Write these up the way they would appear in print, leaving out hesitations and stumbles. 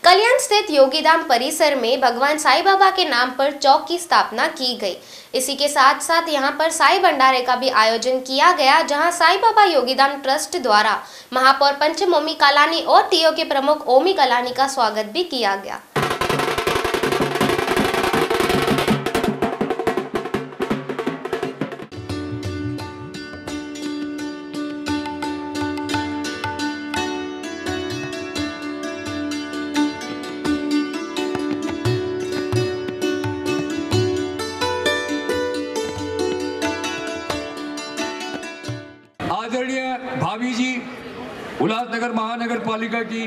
कल्याण स्थित योगीधाम परिसर में भगवान साईं बाबा के नाम पर चौक की स्थापना की गई। इसी के साथ साथ यहां पर साई भंडारे का भी आयोजन किया गया, जहां साईं बाबा योगीधाम ट्रस्ट द्वारा महापौर पंचम ओमी कलानी और टीओ के प्रमुख ओमी कलानी का स्वागत भी किया गया। आदरणीय भाभी जी उल्लासनगर महानगर पालिका की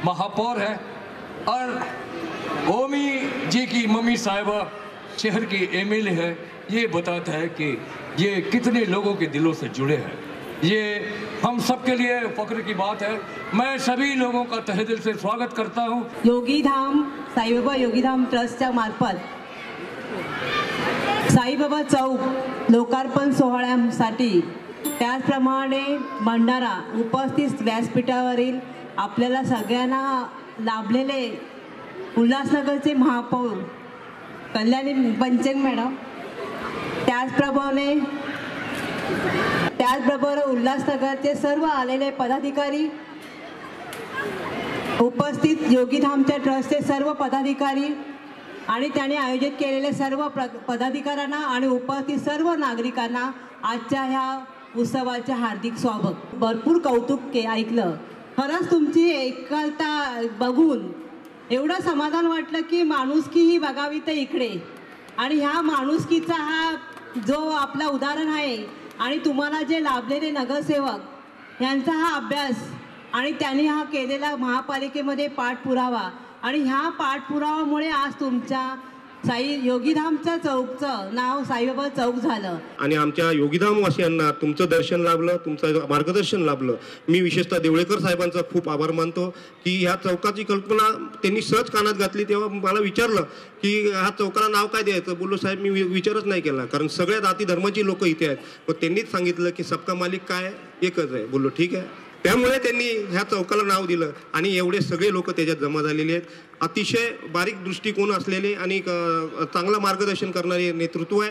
महापौर है और ओमी जी की मम्मी साहिबा शहर की एमएलए है। ये बताता है कि ये कितने लोगों के दिलों से जुड़े हैं। ये हम सबके लिए फख्र की बात है। मैं सभी लोगों का तहे दिल से स्वागत करता हूँ। योगीधाम साईबाबा योगीधाम ट्रस्टच्या मार्फत साईबाबा चौक लोकार्पण सोहळ्यासाठी त्याचप्रमाणे भंडारा उपस्थित व्यासपीठावरील आपल्याला सगळ्यांना लाभलेले उल्हासनगरचे महापौर कल्याणी पंचम मॅडम, त्याचप्रमाणे उल्हासनगरचे सर्व आलेले पदाधिकारी, उपस्थित योगीधामच्या ट्रस्टचे सर्व पदाधिकारी आणि त्यांनी आयोजित केलेले सर्व पदाधिकाऱ्यांना आणि उपस्थित सर्व नागरिकांना आजच्या ह्या उत्सवाचे हार्दिक स्वागत। भरपूर कौतुक ऐकलं। खरंच तुमची एकलता बघून एवढं समाधान वाटलं की माणुसकी ही बघावी तर इकडे, आणि ह्या माणुसकीचा हा जो आपला उदाहरण आहे आणि तुम्हाला जे लाभलेले नगरसेवक यांचा हा अभ्यास आणि त्यांनी हा केलेला महापालिकेमध्ये पाठपुरावा, आणि ह्या पाठपुरावामुळे आज तुमच्या साई योगीधामच्या चौकचं नाव साईबाबा चौक झालं आणि आमच्या योगीधामवासियांना तुमचं दर्शन लाभलं, तुमचं मार्गदर्शन लाभलं। मी विशेषतः देवळेकर साहेबांचा खूप आभार मानतो की ह्या चौकाची कल्पना त्यांनी सहज कानात घातली। तेव्हा मला विचारलं की ह्या चौकाला नाव काय द्यायचं। बोललो साहेब मी विचारच नाही केला, कारण सगळ्या जाती धर्माची लोक इथे आहेत। मग त्यांनीच सांगितलं की सबका मालिक काय एकच आहे। बोललो ठीक आहे। त्यामुळे त्यांनी ह्या चौकाला नाव दिलं आणि एवढे सगळे लोक त्याच्यात जमा झालेले आहेत। अतिशय बारीक दृष्टिकोन असलेले आणि चांगलं मार्गदर्शन करणारे नेतृत्व आहे।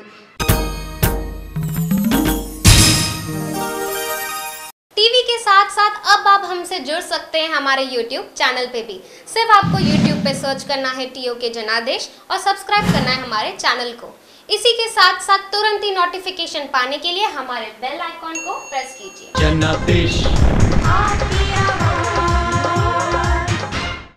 टीवी के साथ साथ अब आप हमसे जुड़ सकते हैं हमारे YouTube चैनल पे भी। सिर्फ आपको YouTube पे सर्च करना है टीओ के जनादेश और सब्सक्राइब करना है हमारे चैनल को। इसी के साथ साथ तुरंत ही नोटिफिकेशन पाने के लिए हमारे बेल आइकॉन को प्रेस कीजिए। जनादेश।